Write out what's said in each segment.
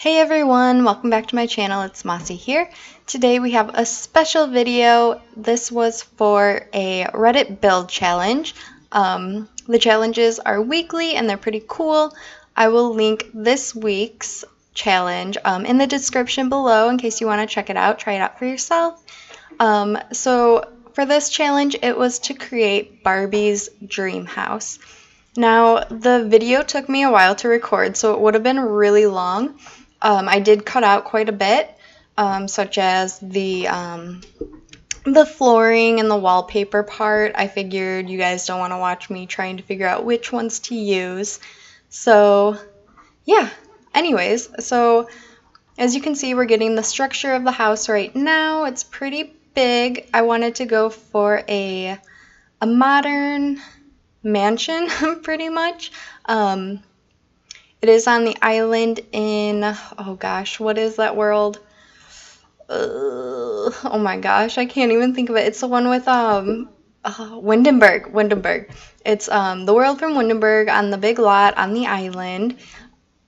Hey everyone, welcome back to my channel. It's Mossy here. Today we have a special video. This was for a Reddit build challenge. The challenges are weekly and they're pretty cool. I will link this week's challenge in the description below in case you want to check it out, try it out for yourself. So for this challenge, it was to create Barbie's dream house. Now, the video took me a while to record, so it would have been really long. I did cut out quite a bit, such as the flooring and the wallpaper part. I figured you guys don't want to watch me trying to figure out which ones to use. So, yeah. Anyways, so as you can see, we're getting the structure of the house right now. It's pretty big. I wanted to go for a modern mansion, pretty much. It is on the island in, oh gosh, what is that world? Oh my gosh, I can't even think of it. It's the one with Windenburg. It's the world from Windenburg on the big lot on the island.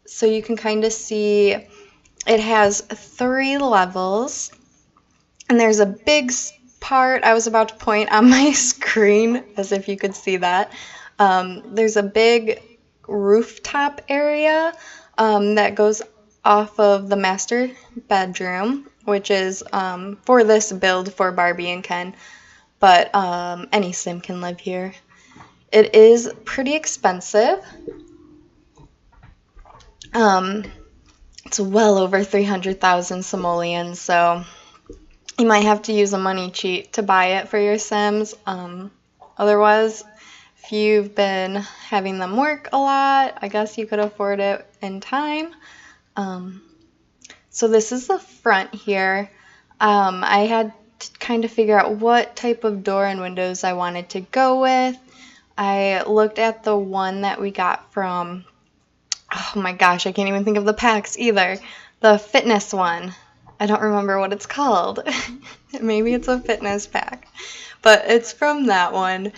So you can kind of see it has 3 levels. And there's a big part I was about to point on my screen, as if you could see that. There's a big rooftop area that goes off of the master bedroom, which is for this build for Barbie and Ken, but any sim can live here. It is pretty expensive. It's well over 300,000 simoleons, so you might have to use a money cheat to buy it for your Sims. Otherwise, if you've been having them work a lot, I guess you could afford it in time. So this is the front here. I had to kind of figure out what type of door and windows I wanted to go with. I looked at the one that we got from, oh my gosh, I can't even think of the packs either. The fitness one. I don't remember what it's called. Maybe it's a fitness pack. But it's from that one.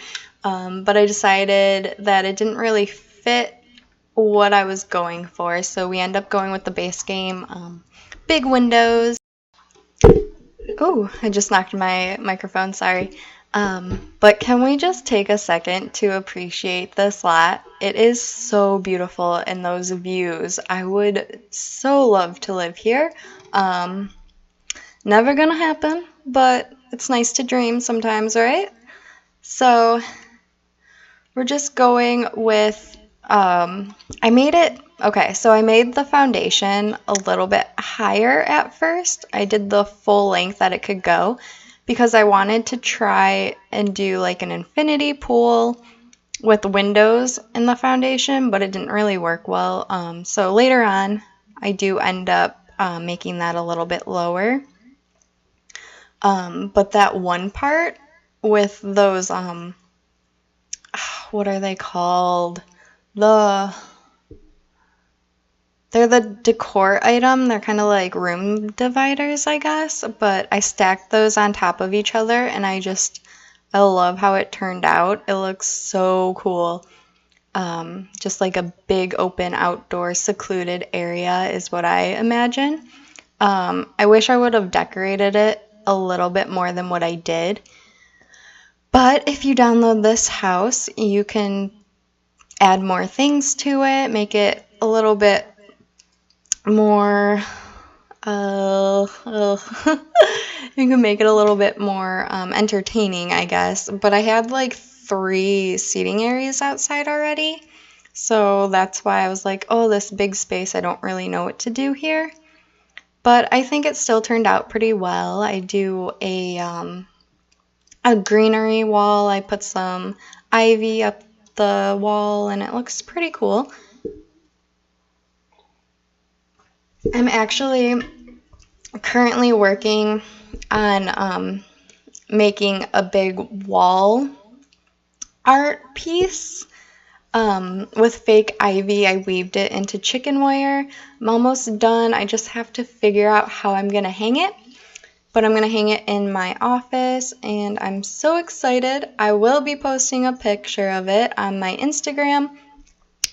But I decided that it didn't really fit what I was going for. So we end up going with the base game. Big windows. Oh, I just knocked my microphone, sorry. But can we just take a second to appreciate this lot? It is so beautiful in those views. I would so love to live here. Never gonna happen, but it's nice to dream sometimes, right? So we're just going with, I made the foundation a little bit higher at first. I did the full length that it could go because I wanted to try and do like an infinity pool with windows in the foundation, but it didn't really work well. So later on, I do end up making that a little bit lower. But that one part with those, what are they called? They're the decor item. They're kind of like room dividers, I guess. But I stacked those on top of each other, and I love how it turned out. It looks so cool. Just like a big open outdoor secluded area is what I imagine. I wish I would have decorated it a little bit more than what I did. But if you download this house, you can add more things to it, make it a little bit more, you can make it a little bit more entertaining, I guess. But I had like 3 seating areas outside already, so that's why I was like, oh, this big space, I don't really know what to do here. But I think it still turned out pretty well. I do a greenery wall. I put some ivy up the wall, and it looks pretty cool. I'm actually currently working on making a big wall art piece. With fake ivy, I weaved it into chicken wire. I'm almost done. I just have to figure out how I'm going to hang it. But I'm going to hang it in my office, and I'm so excited. I will be posting a picture of it on my Instagram.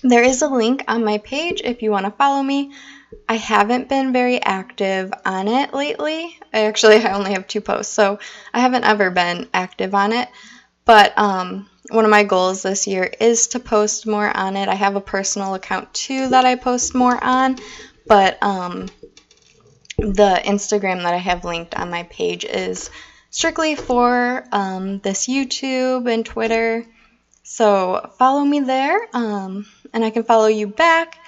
There is a link on my page if you want to follow me. I haven't been very active on it lately. I only have 2 posts, so I haven't ever been active on it. But one of my goals this year is to post more on it. I have a personal account too that I post more on, but the Instagram that I have linked on my page is strictly for this YouTube and Twitter. So follow me there, and I can follow you back,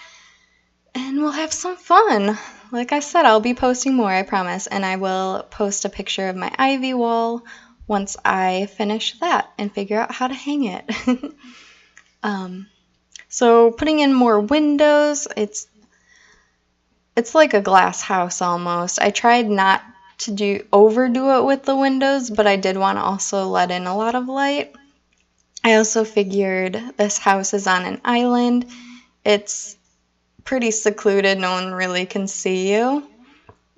and we'll have some fun. Like I said, I'll be posting more, I promise, and I will post a picture of my ivy wall once I finish that and figure out how to hang it. So putting in more windows, it's like a glass house almost. I tried not to overdo it with the windows, but I did want to also let in a lot of light. I also figured this house is on an island. It's pretty secluded, no one really can see you.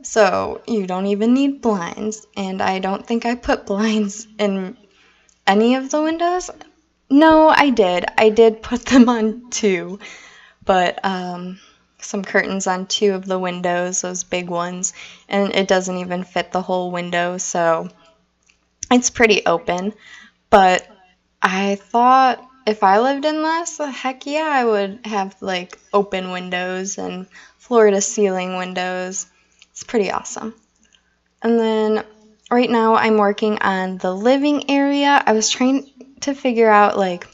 So you don't even need blinds, and I don't think I put blinds in any of the windows. No, I did. I did put them on 2, but some curtains on 2 of the windows, those big ones, and it doesn't even fit the whole window, so it's pretty open. But I thought if I lived in this, heck yeah, I would have like open windows and floor to ceiling windows. It's pretty awesome. And then right now I'm working on the living area. I was trying to figure out, like,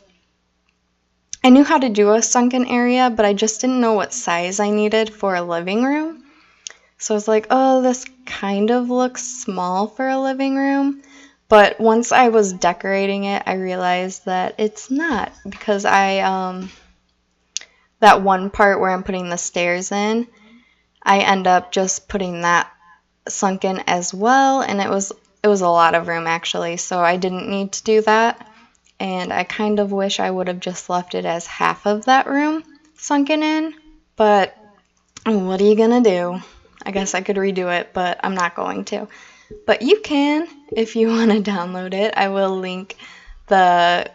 I knew how to do a sunken area, but I just didn't know what size I needed for a living room. So I was like, oh, this kind of looks small for a living room. But once I was decorating it, I realized that it's not, because that one part where I'm putting the stairs in, I end up just putting that sunk in as well, and it was a lot of room actually, so I didn't need to do that. And I kind of wish I would have just left it as half of that room sunken in, but what are you gonna do? I guess I could redo it, but I'm not going to. But you can if you want to download it. I will link the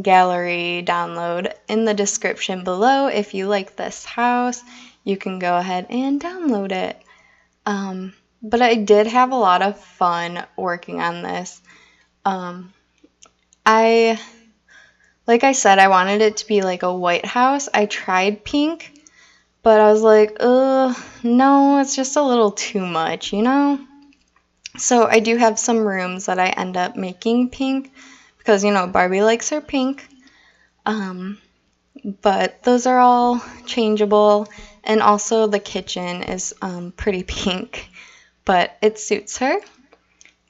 gallery download in the description below. If you like this house, you can go ahead and download it. But I did have a lot of fun working on this. Like I said, I wanted it to be like a white house. I tried pink, but I was like, no, it's just a little too much, you know? So I do have some rooms that I end up making pink because, you know, Barbie likes her pink. But those are all changeable, and also the kitchen is pretty pink, but it suits her.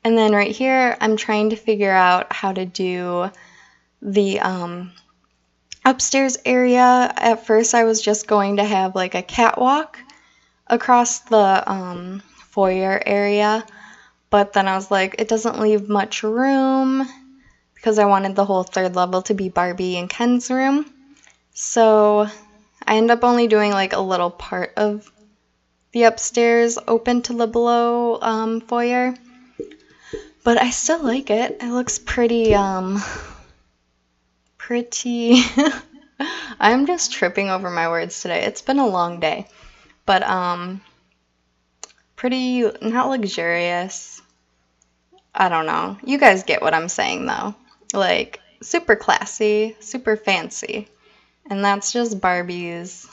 And then right here, I'm trying to figure out how to do the upstairs area. At first, I was just going to have like a catwalk across the foyer area, but then I was like, it doesn't leave much room because I wanted the whole 3rd level to be Barbie and Ken's room. So I end up only doing like a little part of the upstairs open to the below foyer. But I still like it. It looks pretty, I'm just tripping over my words today. It's been a long day. But, pretty, not luxurious. I don't know. You guys get what I'm saying, though. Like, super classy, super fancy. And that's just Barbie's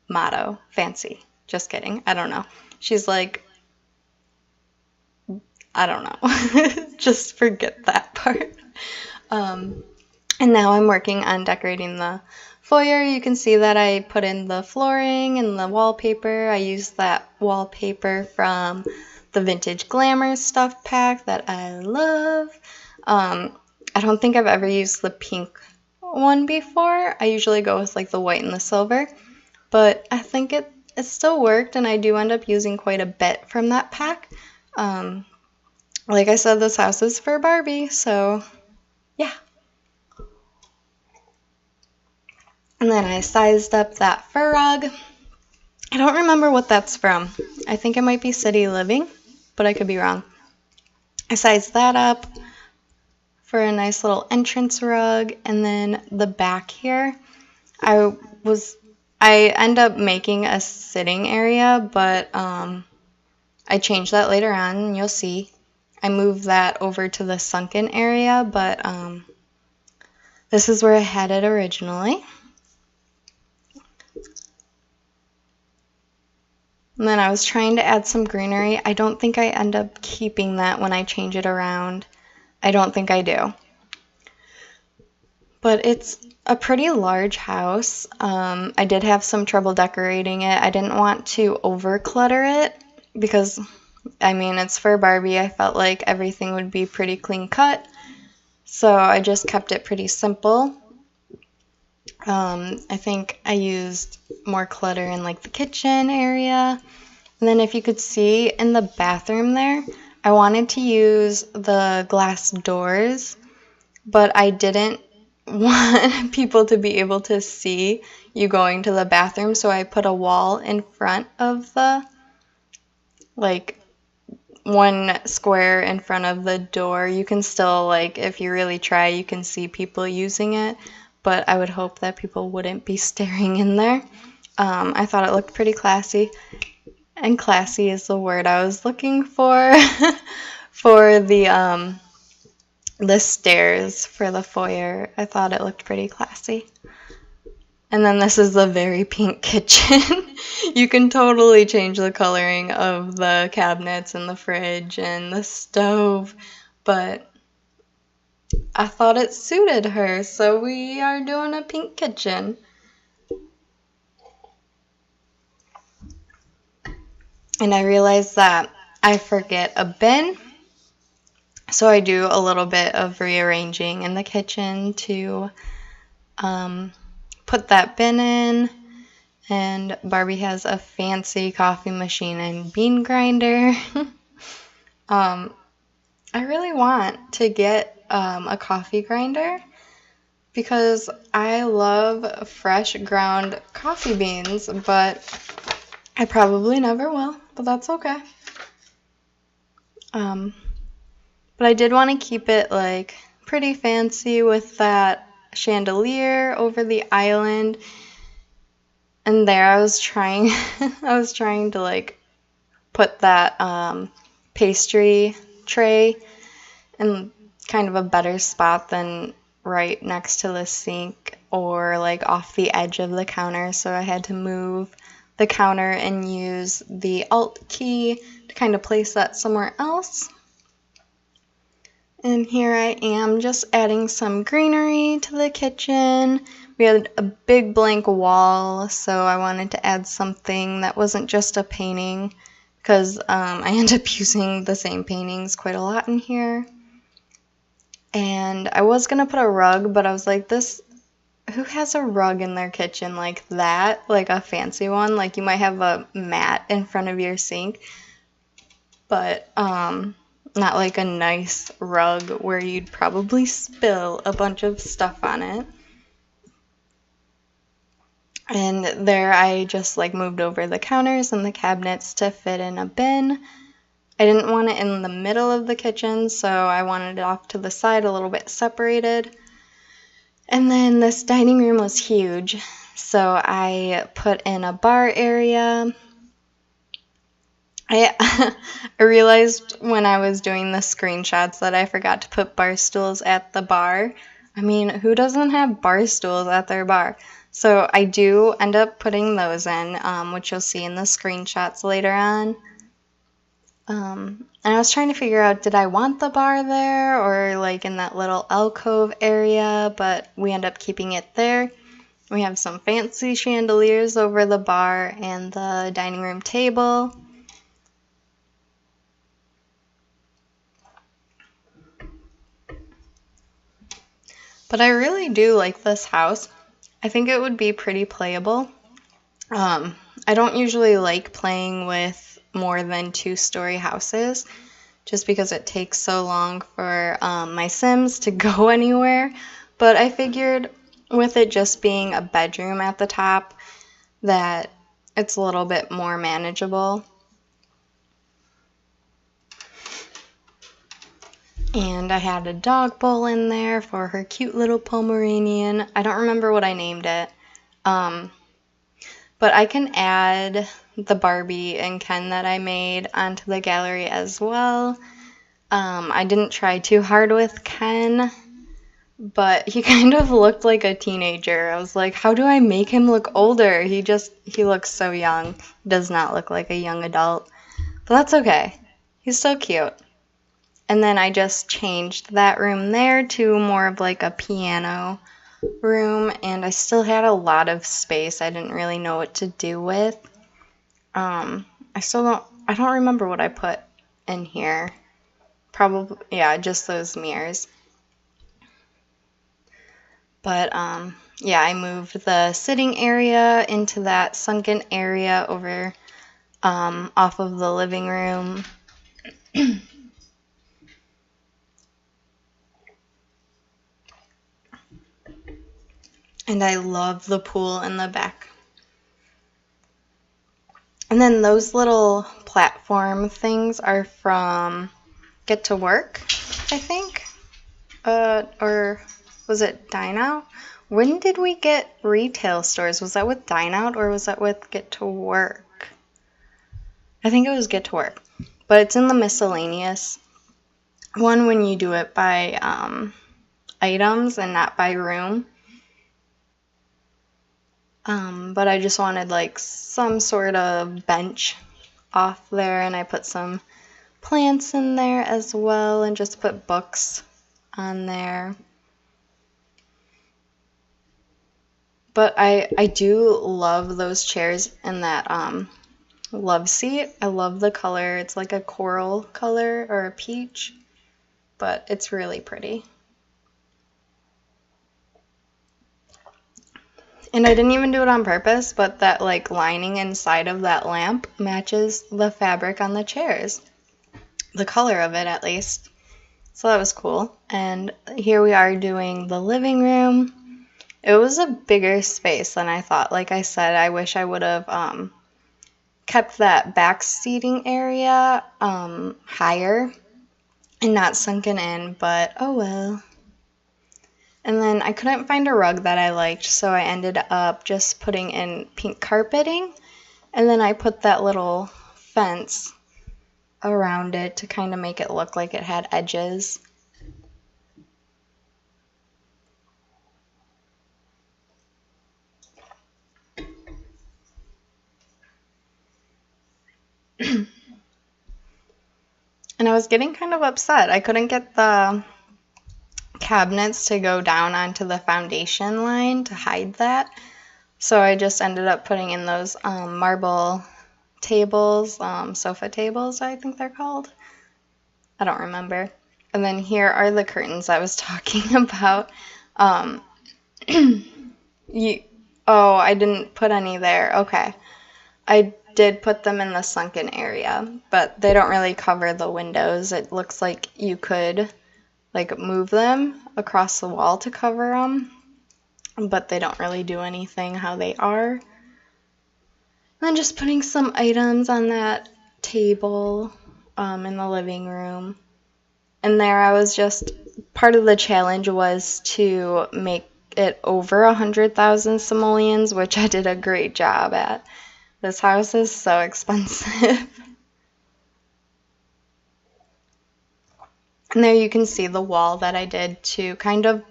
motto. Fancy. Just kidding. I don't know. She's like, I don't know. Just forget that part. And now I'm working on decorating the foyer. You can see that I put in the flooring and the wallpaper. I used that wallpaper from the Vintage Glamour stuff pack that I love. I don't think I've ever used the pink one before. I usually go with like the white and the silver, but I think it still worked, and I do end up using quite a bit from that pack. Like I said, this house is for Barbie, so yeah. And then I sized up that fur rug. I don't remember what that's from. I think it might be City Living, but I could be wrong. I sized that up for a nice little entrance rug, and then the back here, I was I end up making a sitting area, but I changed that later on, and you'll see. I moved that over to the sunken area, but this is where I had it originally. And then I was trying to add some greenery. I don't think I end up keeping that when I change it around. I don't think I do. But it's a pretty large house. I did have some trouble decorating it. I didn't want to over clutter it because, I mean, it's for Barbie. I felt like everything would be pretty clean cut. So I just kept it pretty simple. I think I used more clutter in like the kitchen area. And then if you could see in the bathroom there, I wanted to use the glass doors, but I didn't want people to be able to see you going to the bathroom, so I put a wall in front of the, like, one square in front of the door. You can still, like, if you really try, you can see people using it, but I would hope that people wouldn't be staring in there. I thought it looked pretty classy, and classy is the word I was looking for for the stairs for the foyer. I thought it looked pretty classy. And then this is the very pink kitchen. You can totally change the coloring of the cabinets and the fridge and the stove, but I thought it suited her, so we are doing a pink kitchen. And I realized that I forget a bin, so I do a little bit of rearranging in the kitchen to put that bin in. And Barbie has a fancy coffee machine and bean grinder. I really want to get a coffee grinder because I love fresh ground coffee beans, but I probably never will, but that's okay. But I did want to keep it like pretty fancy with that chandelier over the island. And there I was trying to like put that pastry tray in kind of a better spot than right next to the sink or like off the edge of the counter, so I had to move the counter and use the Alt key to kind of place that somewhere else. And here I am just adding some greenery to the kitchen. We had a big blank wall, so I wanted to add something that wasn't just a painting because I end up using the same paintings quite a lot in here. And I was going to put a rug, but I was like, who has a rug in their kitchen like that? Like a fancy one? Like you might have a mat in front of your sink, but not like a nice rug where you'd probably spill a bunch of stuff on it. And there I just like moved over the counters and the cabinets to fit in a bin. I didn't want it in the middle of the kitchen, so I wanted it off to the side a little bit separated. And then this dining room was huge, so I put in a bar area. I realized when I was doing the screenshots that I forgot to put bar stools at the bar. I mean, who doesn't have bar stools at their bar? So I do end up putting those in, which you'll see in the screenshots later on. And I was trying to figure out, did I want the bar there or like in that little alcove area, but we end up keeping it there. We have some fancy chandeliers over the bar and the dining room table. But I really do like this house. I think it would be pretty playable. I don't usually like playing with more than 2-story houses just because it takes so long for my Sims to go anywhere. But I figured with it just being a bedroom at the top that it's a little bit more manageable. And I had a dog bowl in there for her cute little Pomeranian. I don't remember what I named it. Um, but I can add the Barbie and Ken that I made onto the gallery as well. I didn't try too hard with Ken, but he kind of looked like a teenager. I was like, how do I make him look older? He looks so young. He does not look like a young adult. But that's okay. He's so cute. And then I just changed that room there to more of like a piano room, and I still had a lot of space I didn't really know what to do with. I don't remember what I put in here. Probably, yeah, just those mirrors. But yeah, I moved the sitting area into that sunken area over off of the living room. And I love the pool in the back. And then those little platform things are from Get to Work, I think. Or was it Dine Out? When did we get retail stores? Was that with Dine Out or was that with Get to Work? I think it was Get to Work. But it's in the miscellaneous one when you do it by items and not by room. But I just wanted like some sort of bench off there, and I put some plants in there as well and just put books on there. But I do love those chairs and that love seat. I love the color. It's like a coral color or a peach, but it's really pretty. And I didn't even do it on purpose, but that like lining inside of that lamp matches the fabric on the chairs. The color of it, at least. So that was cool. And here we are doing the living room. It was a bigger space than I thought. Like I said, I wish I would have kept that back seating area higher and not sunken in, but oh well. And then I couldn't find a rug that I liked, so I ended up just putting in pink carpeting. And then I put that little fence around it to kind of make it look like it had edges. And I was getting kind of upset. I couldn't get the cabinets to go down onto the foundation line to hide that. So I just ended up putting in those marble tables, sofa tables, I think they're called. I don't remember. And then here are the curtains I was talking about. Oh, I didn't put any there. Okay. I did put them in the sunken area, but they don't really cover the windows. It looks like you could like move them across the wall to cover them, but they don't really do anything how they are. And then just putting some items on that table in the living room. And there I was just, part of the challenge was to make it over 100,000 simoleons, which I did a great job at. This house is so expensive. And there you can see the wall that I did to kind of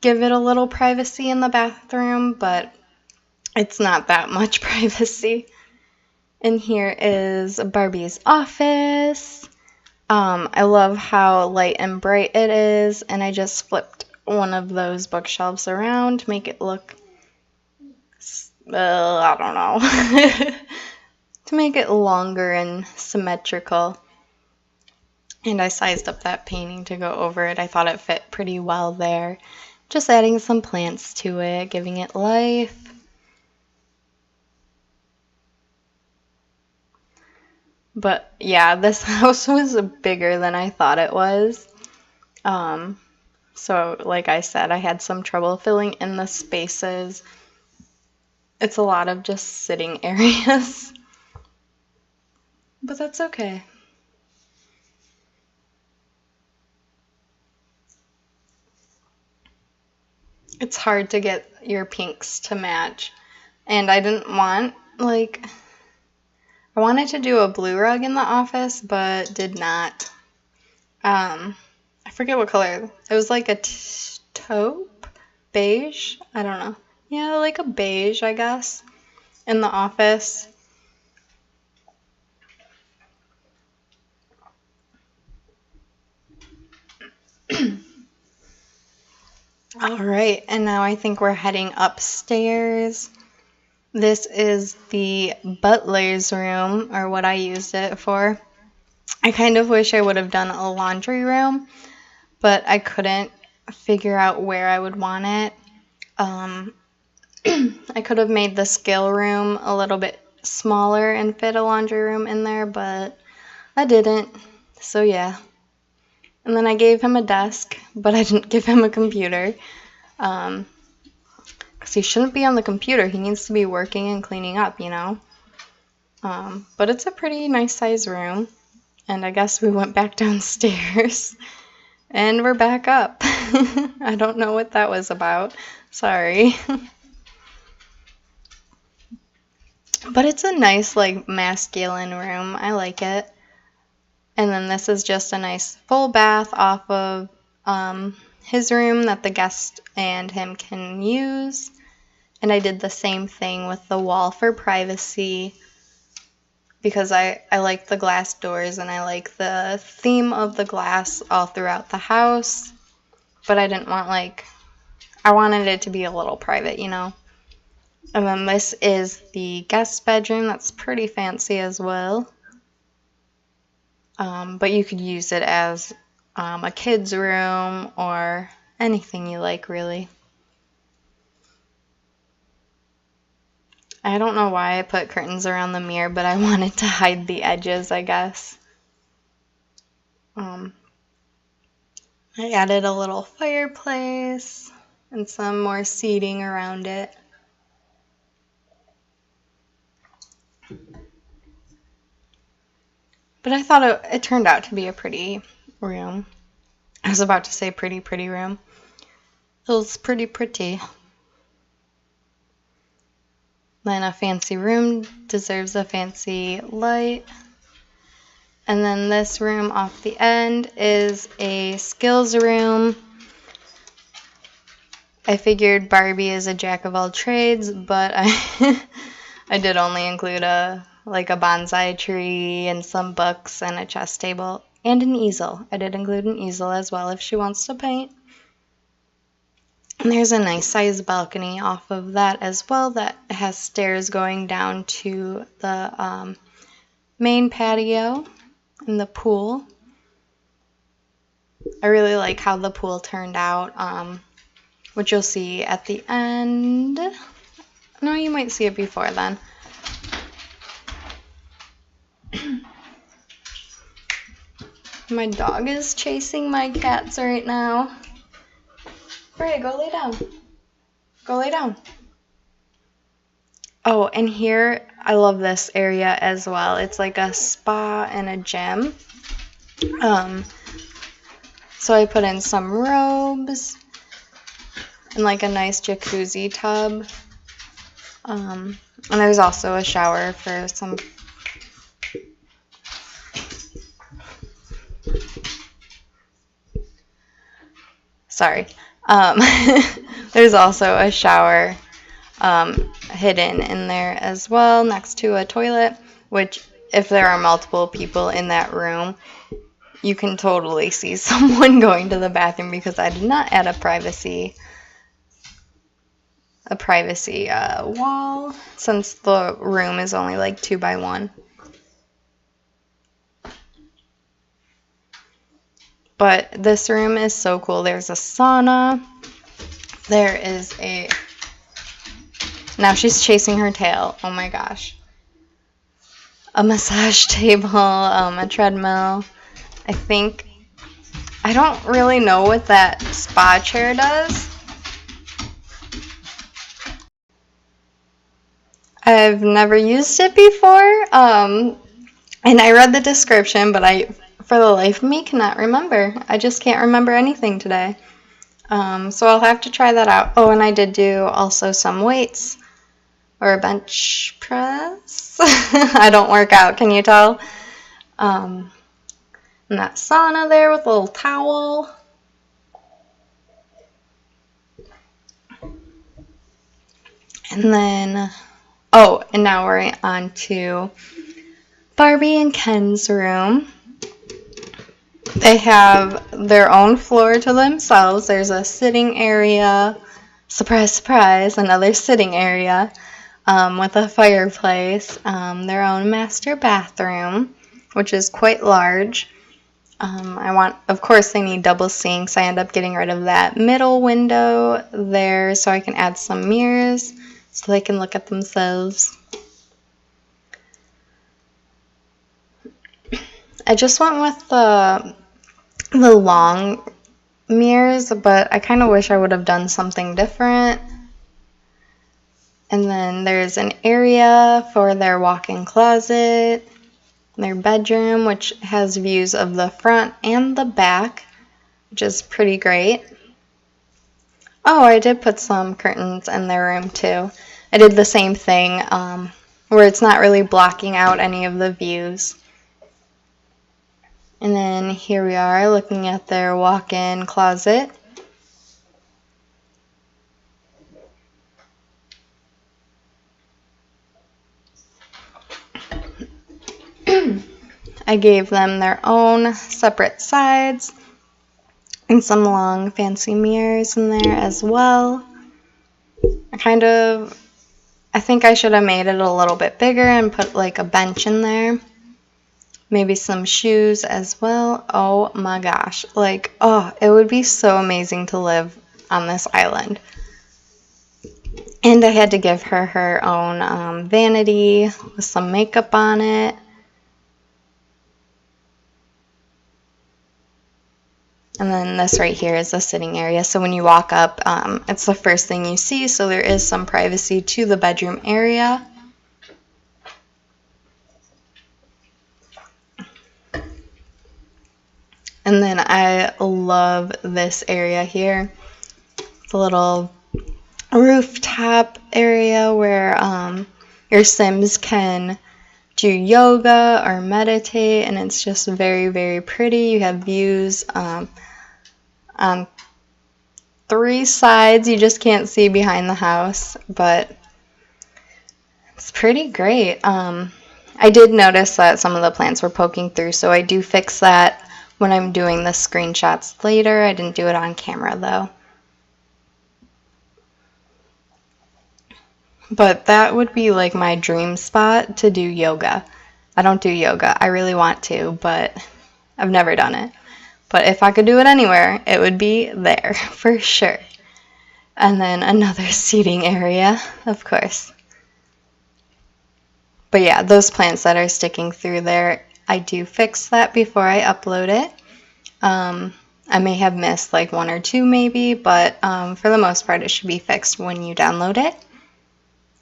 give it a little privacy in the bathroom, but it's not that much privacy. And here is Barbie's office. I love how light and bright it is, and I just flipped one of those bookshelves around to make it look, I don't know, to make it longer and symmetrical. And I sized up that painting to go over it. I thought it fit pretty well there. Just adding some plants to it, giving it life. But yeah, this house was bigger than I thought it was. So like I said, I had some trouble filling in the spaces. It's a lot of just sitting areas. But that's okay. It's hard to get your pinks to match. And I didn't want, like, I wanted to do a blue rug in the office, but did not. I forget what color. It was like a taupe? Beige? I don't know. Yeah, like a beige, I guess, in the office. All right, and now I think we're heading upstairs. This is the butler's room, or what I used it for. I kind of wish I would have done a laundry room, but I couldn't figure out where I would want it. I could have made the skill room a little bit smaller and fit a laundry room in there, but I didn't. So yeah. And then I gave him a desk, but I didn't give him a computer. Because he shouldn't be on the computer. He needs to be working and cleaning up, you know? But it's a pretty nice size room. And I guess we went back downstairs. And we're back up. I don't know what that was about. Sorry. But it's a nice, like, masculine room. I like it. And then this is just a nice full bath off of his room that the guest and him can use. And I did the same thing with the wall for privacy because I like the glass doors and I like the theme of the glass all throughout the house. But I didn't want, like, I wanted it to be a little private, you know. And then this is the guest bedroom. That's pretty fancy as well. But you could use it as a kid's room or anything you like, really. I don't know why I put curtains around the mirror, but I wanted to hide the edges, I guess. I added a little fireplace and some more seating around it. But I thought it turned out to be a pretty room. I was about to say pretty room. It was pretty. Then a fancy room deserves a fancy light. And then this room off the end is a skills room. I figured Barbie is a jack of all trades, but I did only include a bonsai tree and some books and a chess table and an easel. I did include an easel as well if she wants to paint. And there's a nice sized balcony off of that as well that has stairs going down to the main patio and the pool. I really like how the pool turned out, which you'll see at the end. No, you might see it before then. My dog is chasing my cats right now. Frey, go lay down. Go lay down. Oh, and here, I love this area as well. It's like a spa and a gym. So I put in some robes and like a nice jacuzzi tub. And there's also a shower for some. Sorry. There's also a shower hidden in there as well next to a toilet, which if there are multiple people in that room, you can totally see someone going to the bathroom because I did not add a privacy wall since the room is only like 2 by 1. But this room is so cool. There's a sauna. There is a... Now she's chasing her tail. Oh my gosh. A massage table, a treadmill. I don't really know what that spa chair does. I've never used it before. And I read the description, but for the life of me, cannot remember. I just can't remember anything today. So I'll have to try that out. Oh, and I did do also some weights. or a bench press. I don't work out, can you tell? And that sauna there with a little towel. And then, oh, and now we're on to Barbie and Ken's room. They have their own floor to themselves. There's a sitting area, surprise, surprise, another sitting area with a fireplace, their own master bathroom, which is quite large. Of course, they need double sinks. I end up getting rid of that middle window there so I can add some mirrors so they can look at themselves. I just went with the long mirrors, but I kind of wish I would have done something different. And then there's an area for their walk-in closet, their bedroom, which has views of the front and the back, which is pretty great. Oh, I did put some curtains in their room too. I did the same thing where it's not really blocking out any of the views. And then here we are looking at their walk-in closet. I gave them their own separate sides and some long fancy mirrors in there as well. I think I should have made it a little bit bigger and put like a bench in there. Maybe some shoes as well. Oh my gosh. Like, oh, it would be so amazing to live on this island. And I had to give her her own vanity with some makeup on it. And then this right here is the sitting area. So when you walk up, it's the first thing you see. So there is some privacy to the bedroom area. And then I love this area here. The little rooftop area where your Sims can do yoga or meditate, and it's just very, very pretty. You have views on 3 sides. You just can't see behind the house, but it's pretty great. I did notice that some of the plants were poking through, so I do fix that when I'm doing the screenshots later. I didn't do it on camera though. But that would be like my dream spot to do yoga. I don't do yoga. I really want to, but I've never done it. But if I could do it anywhere, it would be there for sure. And then another seating area, of course. But yeah, those plants that are sticking through there, I do fix that before I upload it. I may have missed like 1 or 2 maybe, but for the most part it should be fixed when you download it.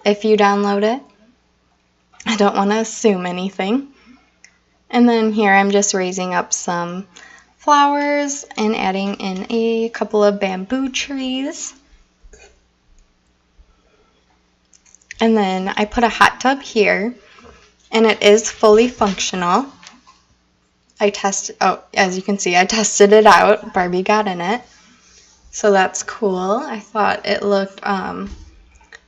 If you download it. I don't want to assume anything. And then here I'm just raising up some flowers and adding in a couple of bamboo trees. And then I put a hot tub here, and it is fully functional. As you can see, I tested it out. Barbie got in it. So that's cool. I thought it looked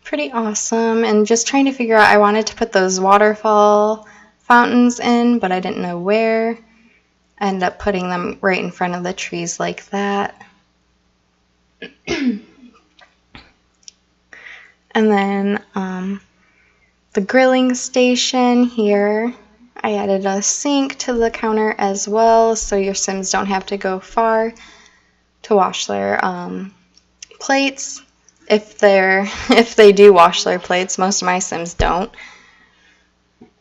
pretty awesome, and just trying to figure out, I wanted to put those waterfall fountains in, but I didn't know where. I ended up putting them right in front of the trees like that. And then the grilling station here, I added a sink to the counter as well, so your Sims don't have to go far to wash their plates. If they do wash their plates, most of my Sims don't.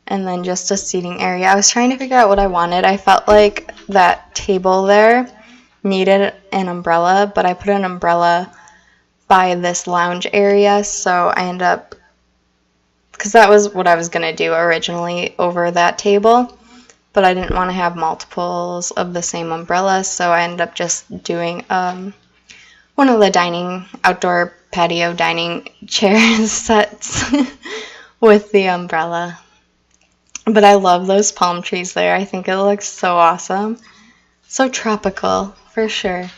And then just a seating area. I was trying to figure out what I wanted. I felt like that table there needed an umbrella, but I put an umbrella by this lounge area, so I ended up, because that was what I was going to do originally over that table, but I didn't want to have multiples of the same umbrella, so I ended up just doing one of the outdoor patio dining chair sets with the umbrella. But I love those palm trees there. I think it looks so awesome. So tropical, for sure.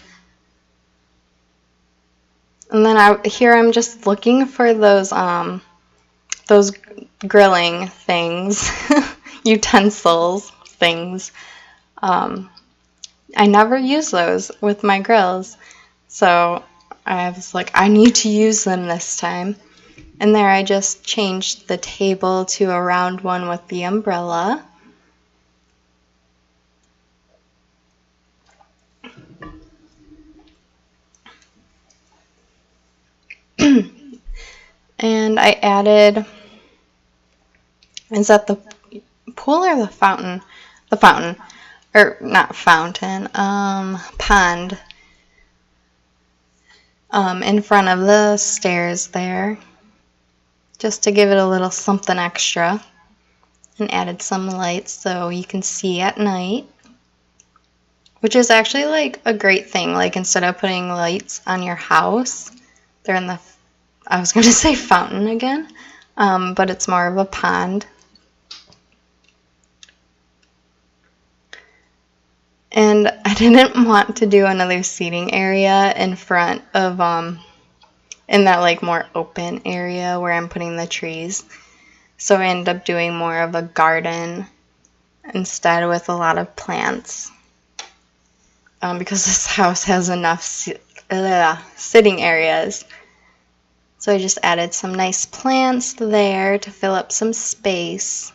And then I'm just looking for those grilling things, utensils things. I never use those with my grills, so I was like, I need to use them this time. And there I just changed the table to a round one with the umbrella. And I added, is that the pool or the fountain? The fountain, or not fountain, pond, in front of the stairs there, just to give it a little something extra. And added some lights so you can see at night, which is actually like a great thing. Like instead of putting lights on your house, they're in the, I was going to say fountain again, but it's more of a pond. And I didn't want to do another seating area in front of, in that like more open area where I'm putting the trees. So I ended up doing more of a garden instead with a lot of plants. Because this house has enough sitting areas. So I just added some nice plants there to fill up some space.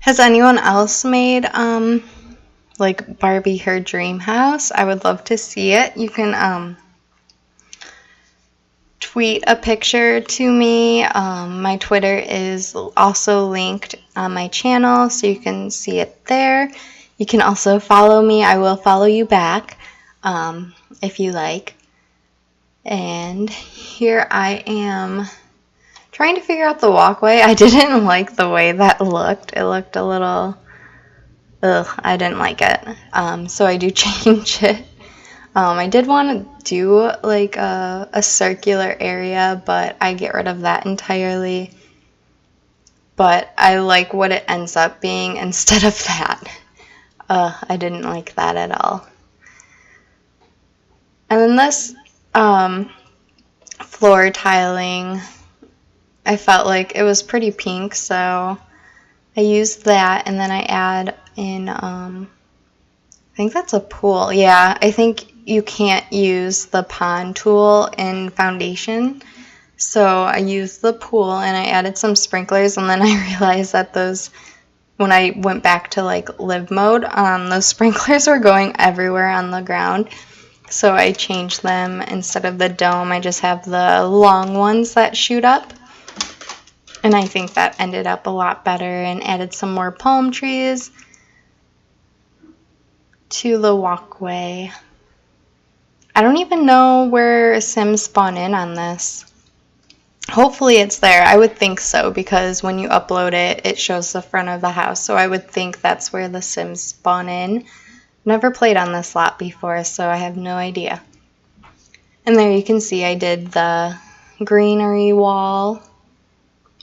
Has anyone else made like Barbie her dream house? I would love to see it. You can tweet a picture to me. My Twitter is also linked on my channel, so you can see it there. You can also follow me. I will follow you back if you like. And here I am trying to figure out the walkway. I didn't like the way that looked. It looked a little, I didn't like it. So I do change it. I did want to do like a circular area, but I get rid of that entirely. But I like what it ends up being instead of that. I didn't like that at all. And then this floor tiling, I felt like it was pretty pink, so I used that, and then I add in, I think that's a pool. Yeah, I think you can't use the pond tool in foundation, so I used the pool, and I added some sprinklers, and then I realized that those, when I went back to like live mode, those sprinklers were going everywhere on the ground. So I changed them. Instead of the dome, I just have the long ones that shoot up. And I think that ended up a lot better, and added some more palm trees to the walkway. I don't even know where Sims spawn in on this. Hopefully it's there. I would think so, because when you upload it, it shows the front of the house. So I would think that's where the Sims spawn in. Never played on this lot before, so I have no idea. And there you can see I did the greenery wall,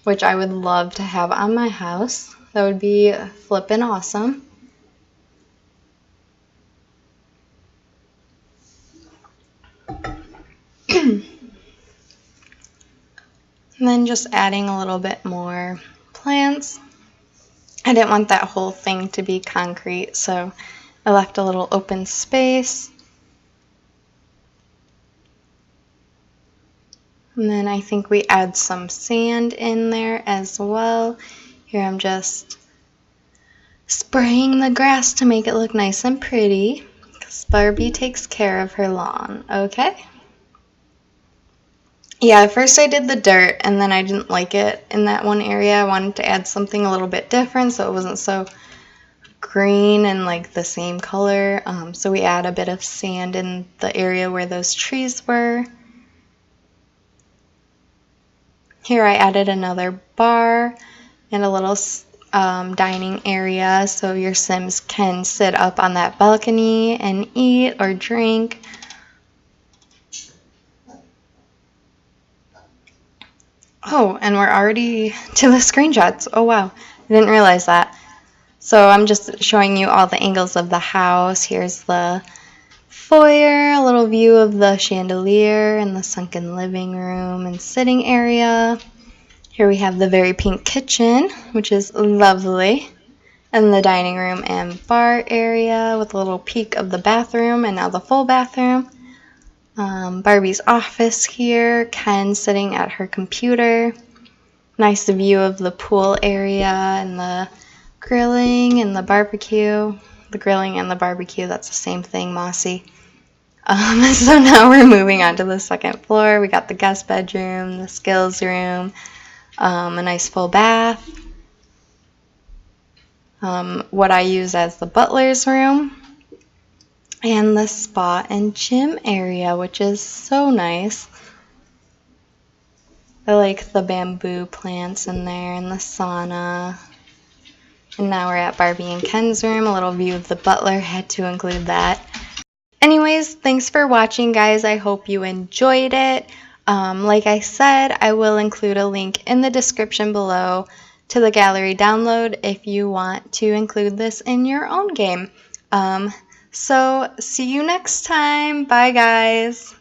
which I would love to have on my house. That would be flippin' awesome. And then just adding a little bit more plants. I didn't want that whole thing to be concrete, so I left a little open space. And then I think we add some sand in there as well. Here I'm just spraying the grass to make it look nice and pretty, because Barbie takes care of her lawn, okay? Yeah, at first I did the dirt, and then I didn't like it in that one area. I wanted to add something a little bit different so it wasn't so green and like the same color. So we add a bit of sand in the area where those trees were. Here I added another bar, and a little dining area so your Sims can sit up on that balcony and eat or drink. Oh, and we're already to the screenshots. Oh wow, I didn't realize that. So I'm just showing you all the angles of the house. Here's the foyer, a little view of the chandelier and the sunken living room and sitting area. Here we have the very pink kitchen, which is lovely, and the dining room and bar area with a little peek of the bathroom and now the full bathroom. Barbie's office here, Ken sitting at her computer. Nice view of the pool area and the grilling and the barbecue. The grilling and the barbecue, that's the same thing, Mossy. So now we're moving on to the second floor. We got the guest bedroom, the skills room, a nice full bath, what I use as the butler's room, and the spa and gym area, which is so nice. I like the bamboo plants in there and the sauna. And now we're at Barbie and Ken's room, a little view of the butler, had to include that. Anyways, thanks for watching, guys. I hope you enjoyed it. Like I said, I will include a link in the description below to the gallery download if you want to include this in your own game. So see you next time. Bye, guys.